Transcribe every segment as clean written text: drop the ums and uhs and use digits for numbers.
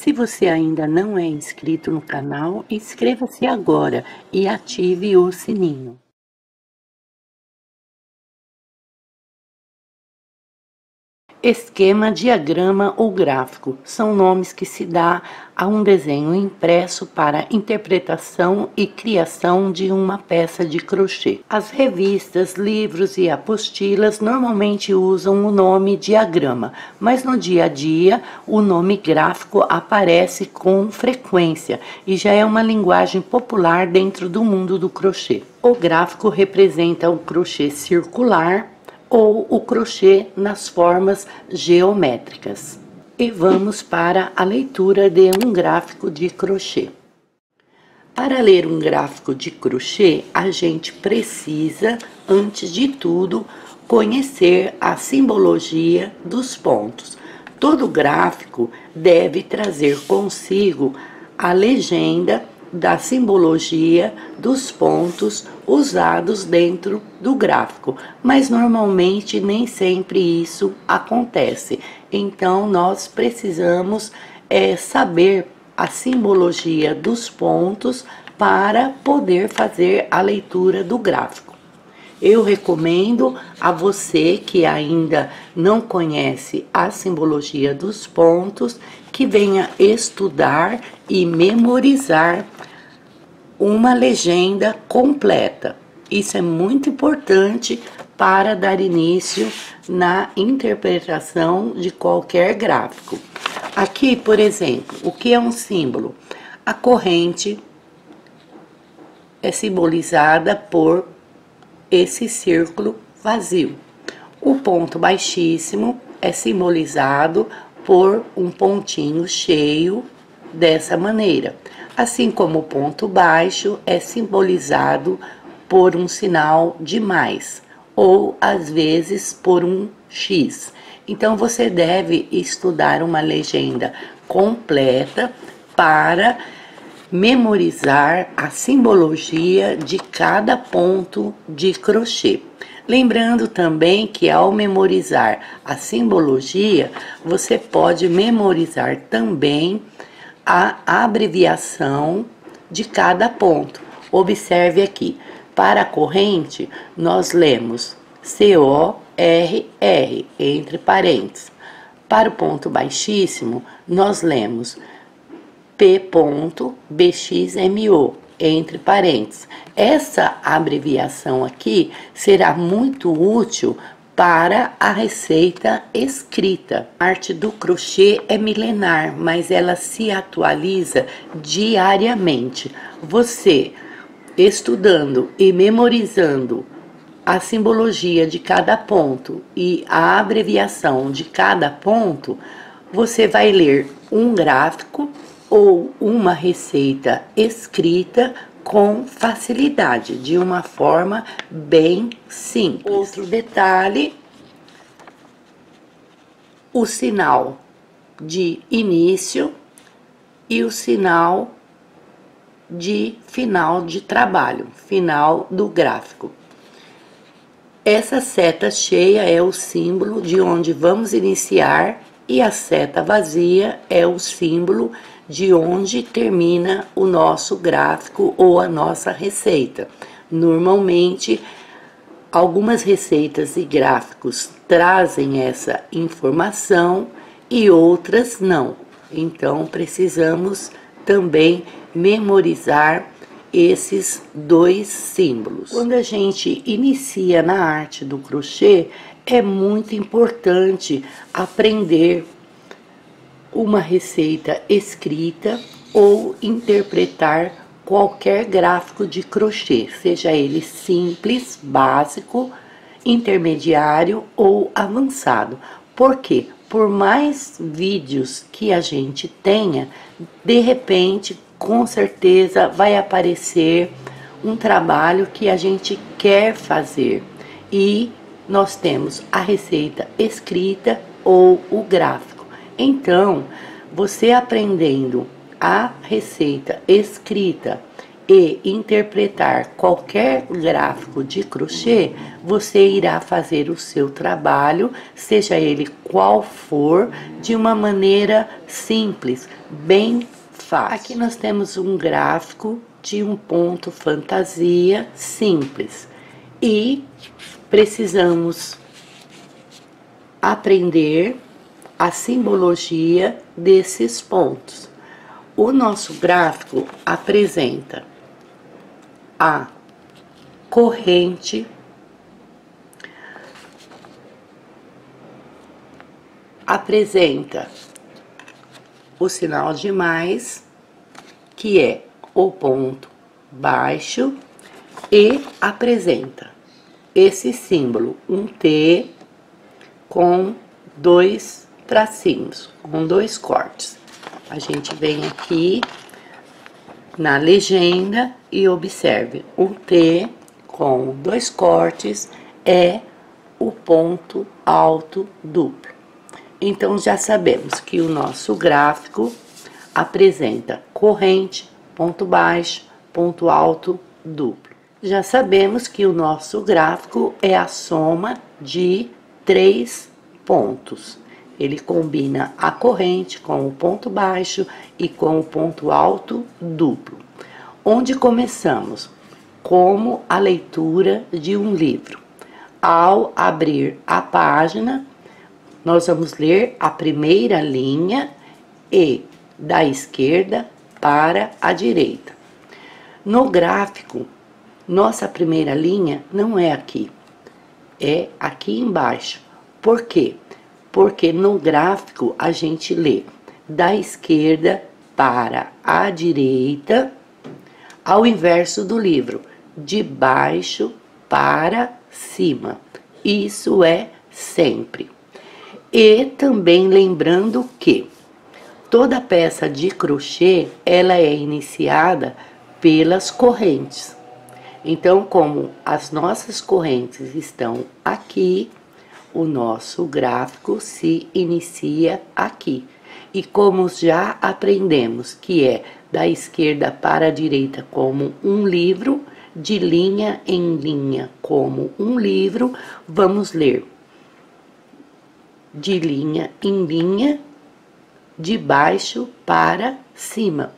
Se você ainda não é inscrito no canal, inscreva-se agora e ative o sininho. Esquema, diagrama ou gráfico são nomes que se dá a um desenho impresso para interpretação e criação de uma peça de crochê. As revistas, livros e apostilas normalmente usam o nome diagrama, mas no dia a dia o nome gráfico aparece com frequência e já é uma linguagem popular dentro do mundo do crochê. O gráfico representa o crochê circular ou o crochê nas formas geométricas. E vamos para a leitura de um gráfico de crochê. Para ler um gráfico de crochê, a gente precisa, antes de tudo, conhecer a simbologia dos pontos. Todo gráfico deve trazer consigo a legenda da simbologia dos pontos usados dentro do gráfico, mas normalmente nem sempre isso acontece. Então nós precisamos saber a simbologia dos pontos para poder fazer a leitura do gráfico. Eu recomendo a você que ainda não conhece a simbologia dos pontos que venha estudar e memorizar uma legenda completa. Isso é muito importante para dar início na interpretação de qualquer gráfico. Aqui, por exemplo, o que é um símbolo? A corrente é simbolizada por esse círculo vazio. O ponto baixíssimo é simbolizado por um pontinho cheio dessa maneira, assim como o ponto baixo é simbolizado por um sinal de mais, ou às vezes por um X. Então você deve estudar uma legenda completa para memorizar a simbologia de cada ponto de crochê. Lembrando também que ao memorizar a simbologia, você pode memorizar também a abreviação de cada ponto. Observe aqui, para a corrente nós lemos CORR, entre parênteses. Para o ponto baixíssimo, nós lemos P.BXMO, entre parênteses. Essa abreviação aqui será muito útil para a receita escrita. A arte do crochê é milenar, mas ela se atualiza diariamente. Você, estudando e memorizando a simbologia de cada ponto e a abreviação de cada ponto, você vai ler um gráfico ou uma receita escrita com facilidade, de uma forma bem simples. Outro detalhe, o sinal de início e o sinal de final de trabalho, final do gráfico. Essa seta cheia é o símbolo de onde vamos iniciar e a seta vazia é o símbolo de onde termina o nosso gráfico ou a nossa receita. Normalmente, algumas receitas e gráficos trazem essa informação e outras não. Então, precisamos também memorizar esses dois símbolos. Quando a gente inicia na arte do crochê, é muito importante aprender uma receita escrita ou interpretar qualquer gráfico de crochê, seja ele simples, básico, intermediário ou avançado. Por quê? Por mais vídeos que a gente tenha, de repente, com certeza vai aparecer um trabalho que a gente quer fazer e nós temos a receita escrita ou o gráfico. Então, você aprendendo a receita escrita e interpretar qualquer gráfico de crochê, você irá fazer o seu trabalho, seja ele qual for, de uma maneira simples, bem fácil. Aqui nós temos um gráfico de um ponto fantasia simples e precisamos aprender a simbologia desses pontos. O nosso gráfico apresenta a corrente, apresenta o sinal de mais, que é o ponto baixo, e apresenta esse símbolo, um T com dois tracinhos, com dois cortes. A gente vem aqui na legenda e observe, o T com dois cortes é o ponto alto duplo. Então, já sabemos que o nosso gráfico apresenta corrente, ponto baixo, ponto alto duplo. Já sabemos que o nosso gráfico é a soma de 3 pontos. Ele combina a corrente com o ponto baixo e com o ponto alto duplo. Onde começamos? Como a leitura de um livro. Ao abrir a página, nós vamos ler a primeira linha e da esquerda para a direita. No gráfico, nossa primeira linha não é aqui, é aqui embaixo. Por quê? Porque no gráfico a gente lê da esquerda para a direita, ao inverso do livro, de baixo para cima. Isso é sempre. E também lembrando que toda peça de crochê, ela é iniciada pelas correntes. Então, como as nossas correntes estão aqui, o nosso gráfico se inicia aqui. E como já aprendemos que é da esquerda para a direita como um livro, de linha em linha como um livro, vamos ler de linha em linha, de baixo para cima.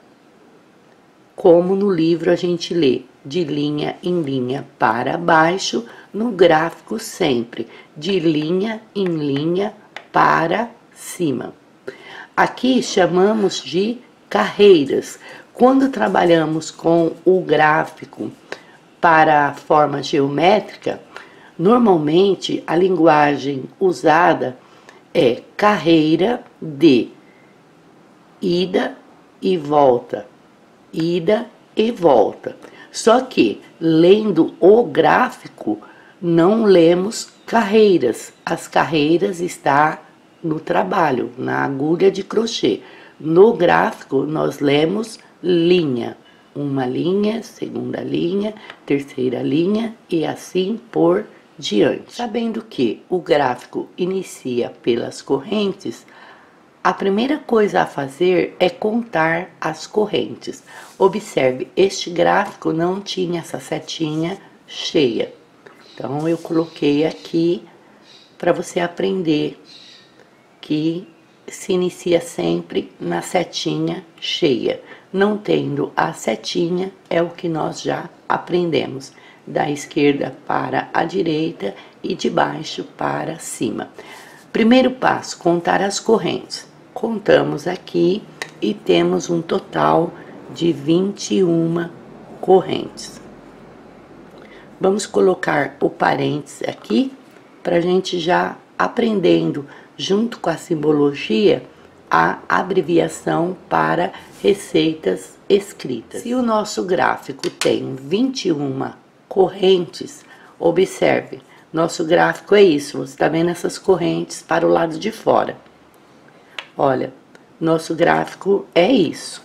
Como no livro a gente lê de linha em linha para baixo, no gráfico sempre de linha em linha para cima. Aqui chamamos de carreiras. Quando trabalhamos com o gráfico para a forma geométrica, normalmente a linguagem usada é carreira de ida e volta, ida e volta. Só que, lendo o gráfico, não lemos carreiras. As carreiras estão no trabalho, na agulha de crochê. No gráfico, nós lemos linha. Uma linha, segunda linha, terceira linha e assim por diante. Sabendo que o gráfico inicia pelas correntes, a primeira coisa a fazer é contar as correntes. Observe, este gráfico não tinha essa setinha cheia. Então, eu coloquei aqui para você aprender que se inicia sempre na setinha cheia. Não tendo a setinha, é o que nós já aprendemos. Da esquerda para a direita e de baixo para cima. Primeiro passo, contar as correntes. Contamos aqui e temos um total de 21 correntes. Vamos colocar o parênteses aqui, para a gente já aprendendo, junto com a simbologia, a abreviação para receitas escritas. Se o nosso gráfico tem 21 correntes, observe, nosso gráfico é isso, você está vendo essas correntes para o lado de fora. Olha, nosso gráfico é isso.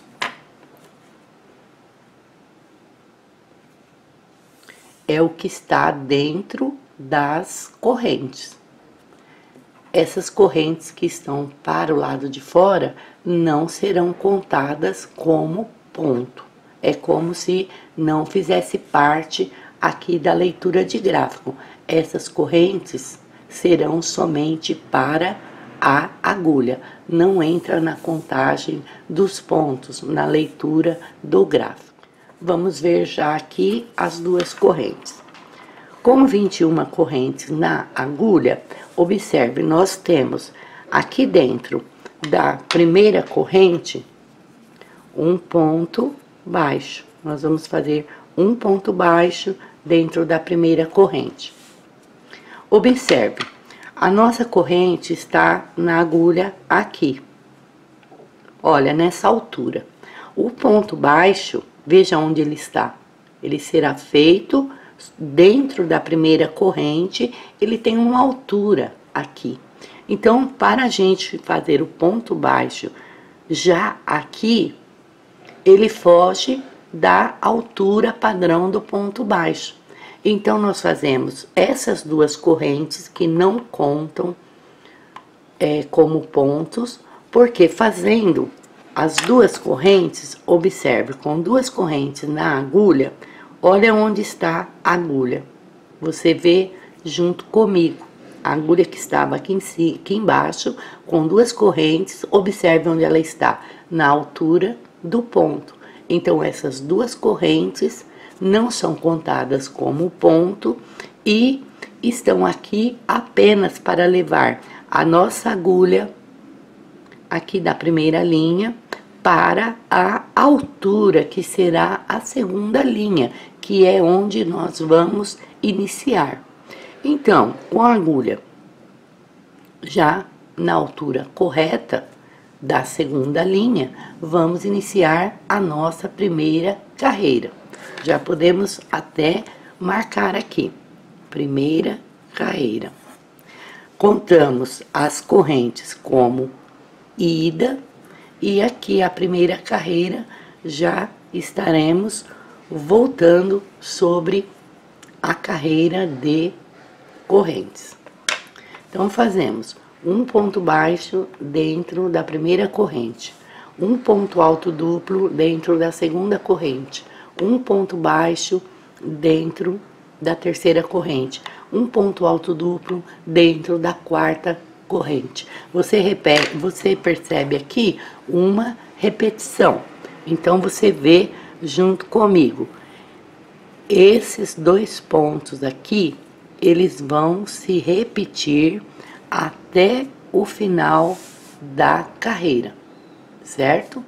É o que está dentro das correntes. Essas correntes que estão para o lado de fora não serão contadas como ponto. é como se não fizesse parte aqui da leitura de gráfico. Essas correntes serão somente para a agulha, não entra na contagem dos pontos, na leitura do gráfico. Vamos ver já aqui as duas correntes. Com 21 correntes na agulha, observe, nós temos aqui dentro da primeira corrente um ponto baixo. Nós vamos fazer um ponto baixo dentro da primeira corrente. Observe, a nossa corrente está na agulha aqui. Olha, nessa altura. O ponto baixo, veja onde ele está. Ele será feito dentro da primeira corrente, ele tem uma altura aqui. Então, para a gente fazer o ponto baixo já aqui, ele foge da altura padrão do ponto baixo. Então, nós fazemos essas duas correntes que não contam como pontos, porque fazendo as duas correntes, observe, com duas correntes na agulha, olha onde está a agulha. Você vê junto comigo. A agulha que estava aqui embaixo, com duas correntes, observe onde ela está, na altura do ponto. Então, essas duas correntes não são contadas como ponto e estão aqui apenas para levar a nossa agulha aqui da primeira linha para a altura que será a segunda linha, que é onde nós vamos iniciar. Então, com a agulha já na altura correta da segunda linha, vamos iniciar a nossa primeira carreira. Já podemos até marcar aqui, primeira carreira. Contamos as correntes como ida e aqui a primeira carreira já estaremos voltando sobre a carreira de correntes. Então, fazemos um ponto baixo dentro da primeira corrente, um ponto alto duplo dentro da segunda corrente, um ponto baixo dentro da terceira corrente, um ponto alto duplo dentro da quarta corrente. Você percebe aqui uma repetição. Então, você vê junto comigo. Esses dois pontos aqui, eles vão se repetir até o final da carreira, certo?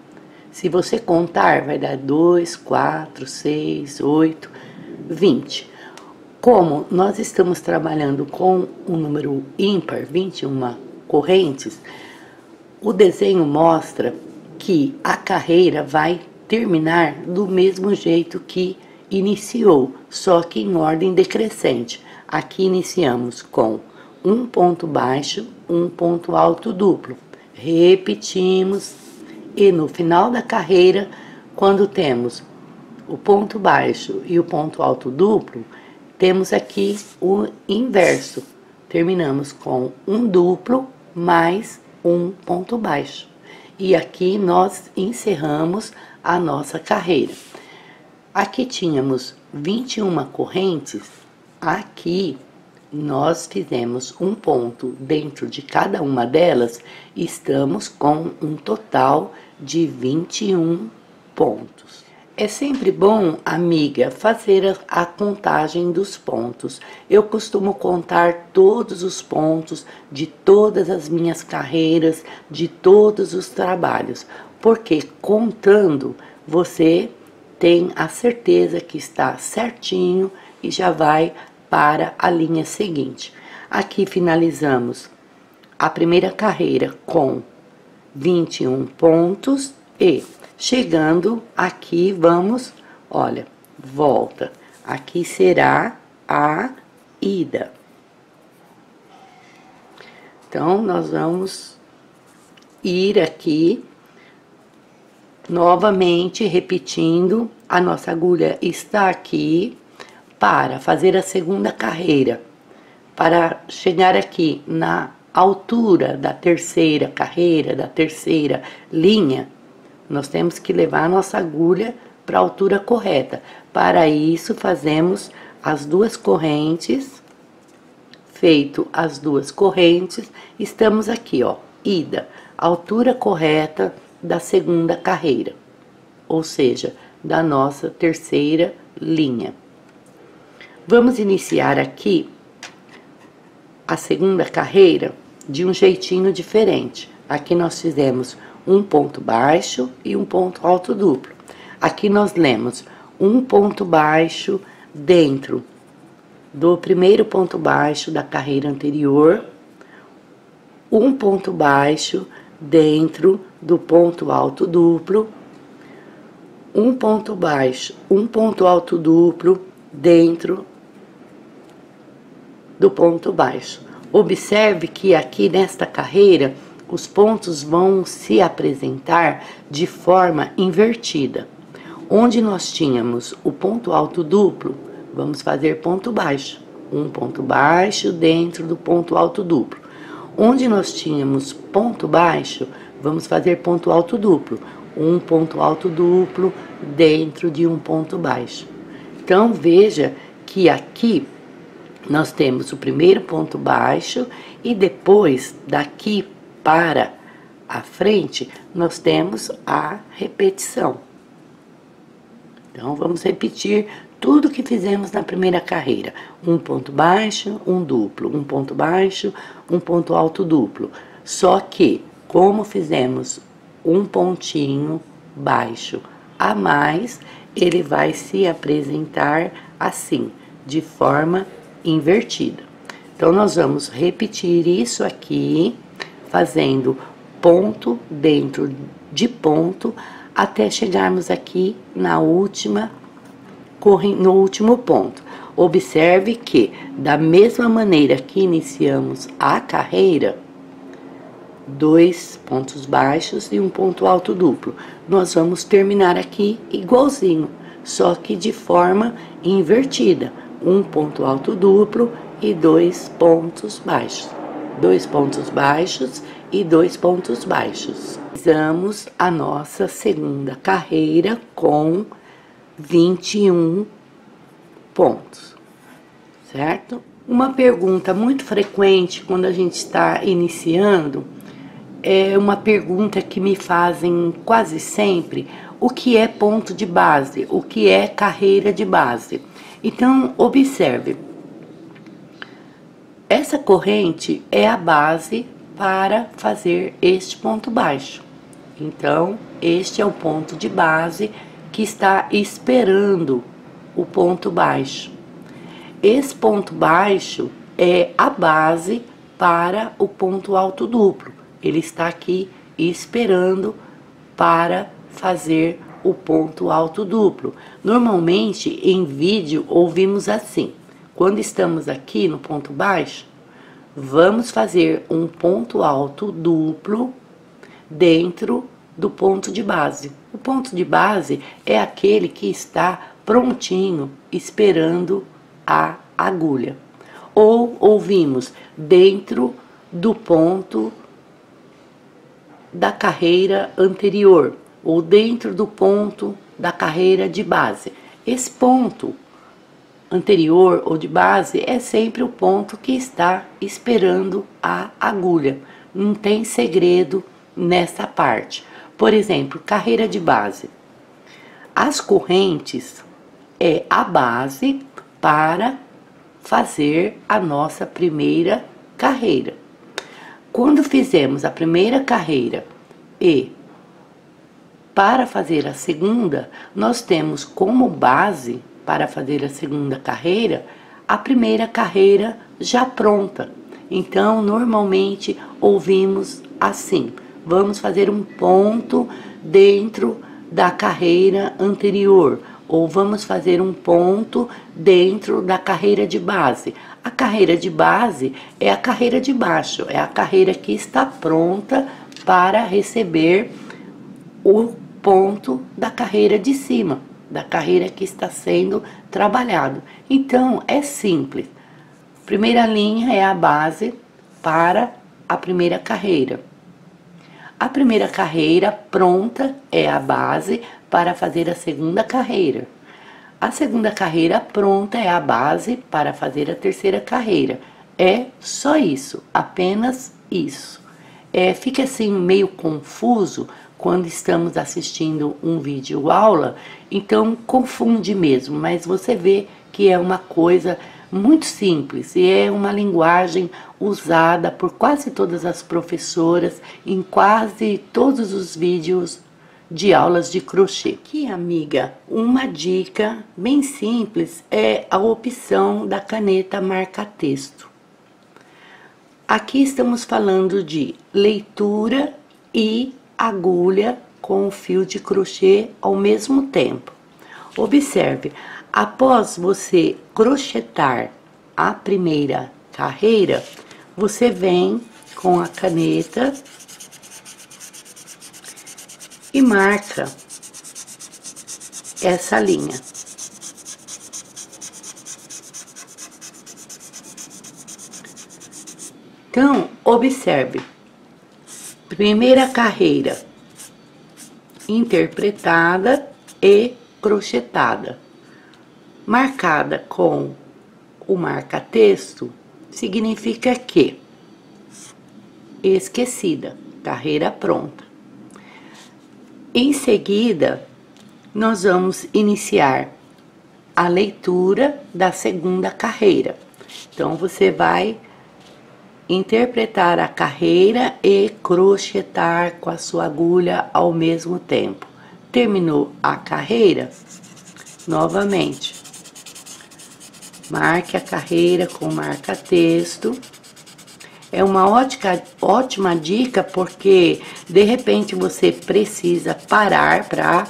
Se você contar, vai dar 2, 4, 6, 8, 20. Como nós estamos trabalhando com um número ímpar, 21 correntes, o desenho mostra que a carreira vai terminar do mesmo jeito que iniciou, só que em ordem decrescente. Aqui iniciamos com um ponto baixo, um ponto alto duplo. Repetimos e no final da carreira, quando temos o ponto baixo e o ponto alto duplo, temos aqui o inverso. Terminamos com um duplo mais um ponto baixo. E aqui nós encerramos a nossa carreira. Aqui tínhamos 21 correntes, aqui nós fizemos um ponto dentro de cada uma delas, estamos com um total de 21 pontos. É sempre bom, amiga, fazer a contagem dos pontos. Eu costumo contar todos os pontos de todas as minhas carreiras, de todos os trabalhos, porque contando você tem a certeza que está certinho e já vai para a linha seguinte. Aqui finalizamos a primeira carreira com 21 pontos e chegando aqui vamos, olha, volta. Aqui será a ida. Então, nós vamos ir aqui novamente repetindo, a nossa agulha está aqui para fazer a segunda carreira, para chegar aqui na altura da terceira carreira, da terceira linha, nós temos que levar a nossa agulha para a altura correta. Para isso, fazemos as duas correntes. Feito as duas correntes, estamos aqui, ó, ida, altura correta da segunda carreira, ou seja, da nossa terceira linha. Vamos iniciar aqui a segunda carreira de um jeitinho diferente. Aqui nós fizemos um ponto baixo e um ponto alto duplo. Aqui nós lemos um ponto baixo dentro do primeiro ponto baixo da carreira anterior, um ponto baixo dentro do ponto alto duplo, um ponto baixo, um ponto alto duplo dentro do ponto baixo. Observe que aqui nesta carreira os pontos vão se apresentar de forma invertida. Onde nós tínhamos o ponto alto duplo, vamos fazer ponto baixo, um ponto baixo dentro do ponto alto duplo. Onde nós tínhamos ponto baixo, vamos fazer ponto alto duplo, um ponto alto duplo dentro de um ponto baixo. Então, veja que aqui nós temos o primeiro ponto baixo e depois, daqui para a frente, nós temos a repetição. Então, vamos repetir tudo que fizemos na primeira carreira. Um ponto baixo, um duplo, um ponto baixo, um ponto alto duplo. Só que, como fizemos um pontinho baixo a mais, ele vai se apresentar assim, de forma invertida. Então, nós vamos repetir isso aqui, fazendo ponto dentro de ponto, até chegarmos aqui na última no último ponto. Observe que, da mesma maneira que iniciamos a carreira, dois pontos baixos e um ponto alto duplo, nós vamos terminar aqui igualzinho, só que de forma invertida. Um ponto alto duplo e dois pontos baixos. Dois pontos baixos e dois pontos baixos. Fizemos a nossa segunda carreira com 21 pontos, certo? Uma pergunta muito frequente quando a gente está iniciando, é uma pergunta que me fazem quase sempre: o que é ponto de base? O que é carreira de base? Então, observe, essa corrente é a base para fazer este ponto baixo. Então, este é o ponto de base que está esperando o ponto baixo. Esse ponto baixo é a base para o ponto alto duplo. Ele está aqui esperando para fazer o ponto alto duplo. Normalmente, em vídeo, ouvimos assim: quando estamos aqui no ponto baixo, vamos fazer um ponto alto duplo dentro do ponto de base. O ponto de base é aquele que está prontinho, esperando a agulha. Ou ouvimos dentro do ponto da carreira anterior, ou dentro do ponto da carreira de base. Esse ponto anterior ou de base é sempre o ponto que está esperando a agulha. Não tem segredo nessa parte. Por exemplo, carreira de base. As correntes é a base para fazer a nossa primeira carreira. Quando fizemos a primeira carreira e para fazer a segunda, nós temos como base para fazer a segunda carreira a primeira carreira já pronta. Então, normalmente ouvimos assim: vamos fazer um ponto dentro da carreira anterior, ou vamos fazer um ponto dentro da carreira de base. A carreira de base é a carreira de baixo, é a carreira que está pronta para receber o ponto da carreira de cima, da carreira que está sendo trabalhado. Então, é simples. Primeira linha é a base para a primeira carreira. A primeira carreira pronta é a base para fazer a segunda carreira. A segunda carreira pronta é a base para fazer a terceira carreira. É só isso, apenas isso. Fica assim meio confuso quando estamos assistindo um vídeo aula, então confunde mesmo, mas você vê que é uma coisa muito simples e é uma linguagem usada por quase todas as professoras em quase todos os vídeos de aulas de crochê. Aqui, amiga, uma dica bem simples é a opção da caneta marca-texto. Aqui estamos falando de leitura e agulha com o fio de crochê ao mesmo tempo. Observe, após você crochetar a primeira carreira, você vem com a caneta e marca essa linha. Então, observe, primeira carreira interpretada e crochetada, marcada com o marca-texto, significa que esquecida, carreira pronta. Em seguida, nós vamos iniciar a leitura da segunda carreira. Então, você vai interpretar a carreira e crochetar com a sua agulha ao mesmo tempo. Terminou a carreira, novamente, marque a carreira com marca-texto. É uma ótima dica porque de repente você precisa parar para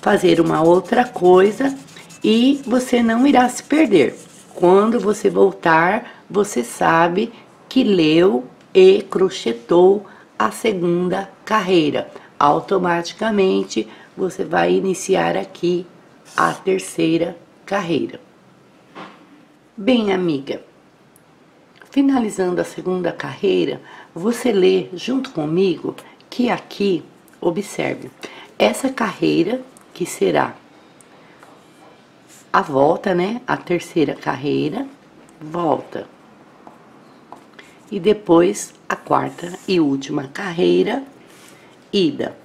fazer uma outra coisa e você não irá se perder. Quando você voltar, você sabe que leu e crochetou a segunda carreira. Automaticamente você vai iniciar aqui a terceira carreira. Bem, amiga, finalizando a segunda carreira, você lê junto comigo que aqui, observe, essa carreira que será a volta, né? A terceira carreira, volta. E depois a quarta e última carreira, ida.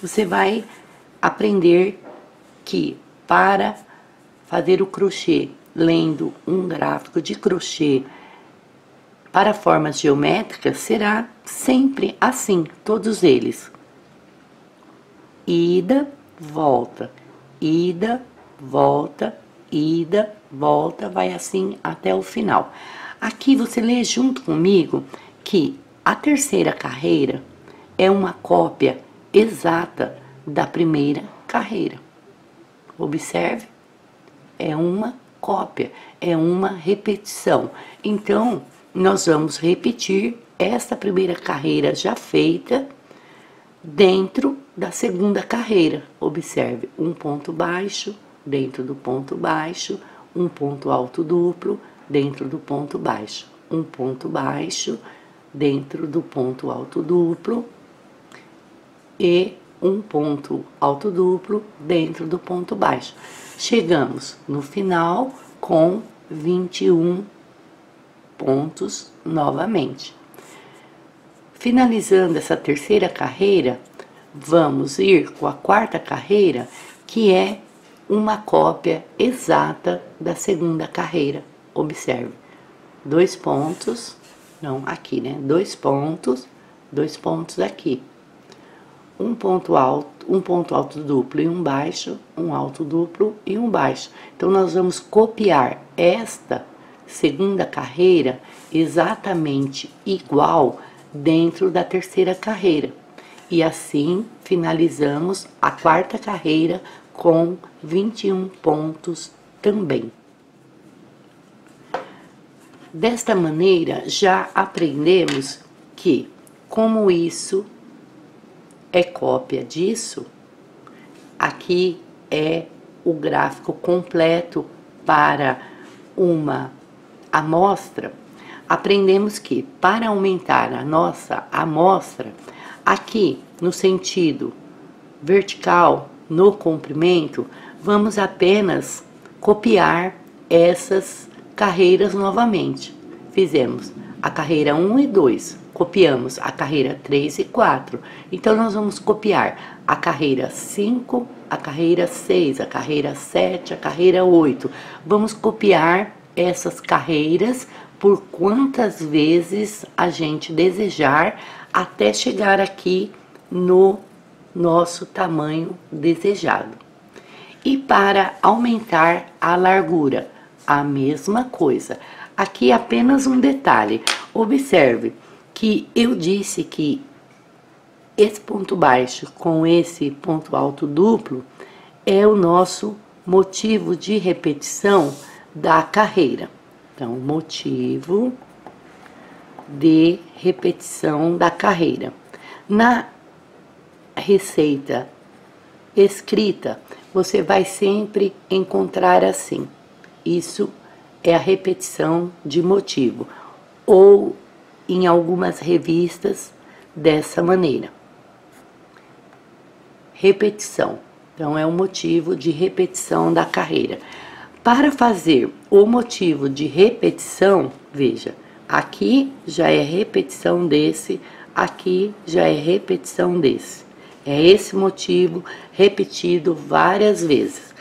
Você vai aprender que para fazer o crochê, lendo um gráfico de crochê para formas geométricas, será sempre assim, todos eles. Ida, volta, ida, volta, ida, volta, vai assim até o final. Aqui você lê junto comigo que a terceira carreira é uma cópia exata da primeira carreira. Observe, é uma cópia, é uma repetição. Então, nós vamos repetir esta primeira carreira já feita dentro da segunda carreira. Observe, um ponto baixo, dentro do ponto baixo, um ponto alto duplo, dentro do ponto baixo, um ponto baixo, dentro do ponto alto duplo e um ponto alto duplo dentro do ponto baixo. Chegamos no final com 21 pontos novamente. Finalizando essa terceira carreira, vamos ir com a quarta carreira, que é uma cópia exata da segunda carreira. Observe, dois pontos, não, aqui, né? Dois pontos aqui. Um ponto alto duplo e um baixo, um alto duplo e um baixo. Então, nós vamos copiar esta segunda carreira exatamente igual dentro da terceira carreira. E assim, finalizamos a quarta carreira com 21 pontos também. Desta maneira, já aprendemos que, como isso é cópia disso, aqui é o gráfico completo para uma amostra. Aprendemos que, para aumentar a nossa amostra, aqui no sentido vertical no comprimento, vamos apenas copiar essas carreiras novamente. Fizemos a carreira 1 e 2, copiamos a carreira 3 e 4. Então, nós vamos copiar a carreira 5, a carreira 6, a carreira 7, a carreira 8. Vamos copiar essas carreiras por quantas vezes a gente desejar, até chegar aqui no nosso tamanho desejado. E para aumentar a largura, a mesma coisa. Aqui apenas um detalhe. Observe que eu disse que esse ponto baixo com esse ponto alto duplo é o nosso motivo de repetição da carreira. Então, motivo de repetição da carreira. Na receita escrita, você vai sempre encontrar assim. Isso é a repetição de motivo, ou em algumas revistas dessa maneira. Repetição. Então, é o motivo de repetição da carreira. Para fazer o motivo de repetição, veja, aqui já é repetição desse, aqui já é repetição desse. É esse motivo repetido várias vezes.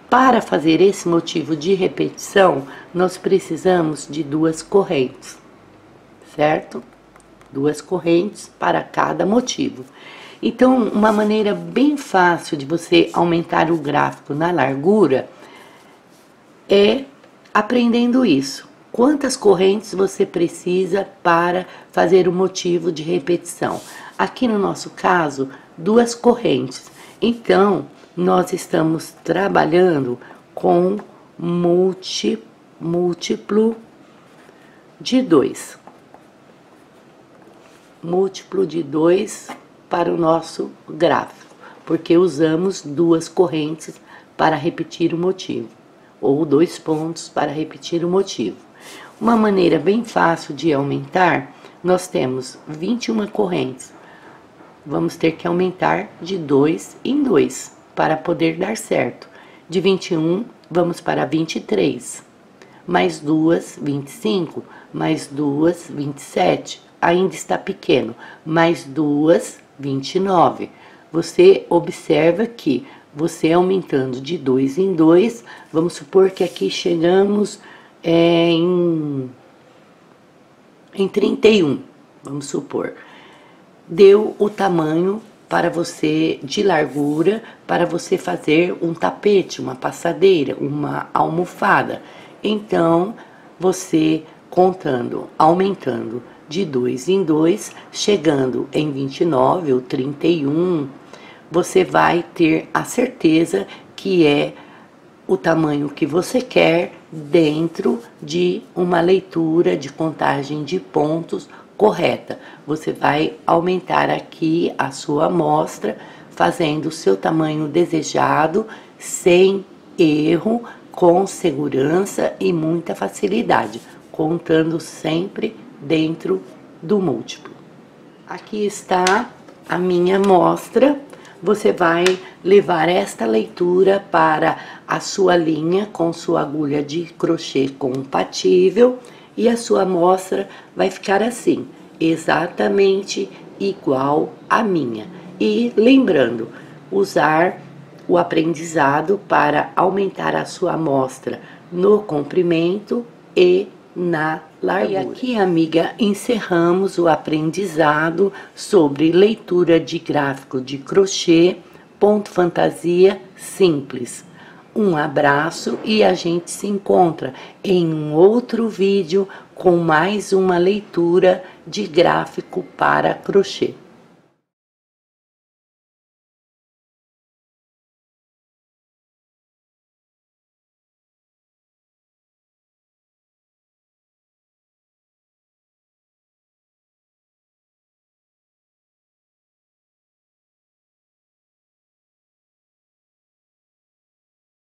Para fazer esse motivo de repetição, nós precisamos de 2 correntes, certo? 2 correntes para cada motivo. Então, uma maneira bem fácil de você aumentar o gráfico na largura é aprendendo isso. Quantas correntes você precisa para fazer o motivo de repetição? Aqui no nosso caso, 2 correntes. Então, nós estamos trabalhando com múltiplo de 2. Múltiplo de 2 para o nosso gráfico, porque usamos 2 correntes para repetir o motivo, ou 2 pontos para repetir o motivo. Uma maneira bem fácil de aumentar, nós temos 21 correntes. Vamos ter que aumentar de 2 em 2 para poder dar certo. De 21, vamos para 23. Mais 2, 25. Mais 2, 27. Ainda está pequeno. Mais 2, 29. Você observa que você aumentando de 2 em 2, vamos supor que aqui chegamos em 31, vamos supor. Deu o tamanho para você, de largura, para você fazer um tapete, uma passadeira, uma almofada. Então, você contando, aumentando de 2 em 2, chegando em 29 ou 31, você vai ter a certeza que é o tamanho que você quer dentro de uma leitura de contagem de pontos correta. Você vai aumentar aqui a sua amostra, fazendo o seu tamanho desejado, sem erro, com segurança e muita facilidade, contando sempre dentro do múltiplo. Aqui está a minha amostra. Você vai levar esta leitura para a sua linha com sua agulha de crochê compatível e a sua amostra vai ficar assim, exatamente igual à minha. E lembrando, usar o aprendizado para aumentar a sua amostra no comprimento e na largura. E aqui, amiga, encerramos o aprendizado sobre leitura de gráfico de crochê, ponto fantasia simples. Um abraço e a gente se encontra em um outro vídeo com mais uma leitura de gráfico para crochê.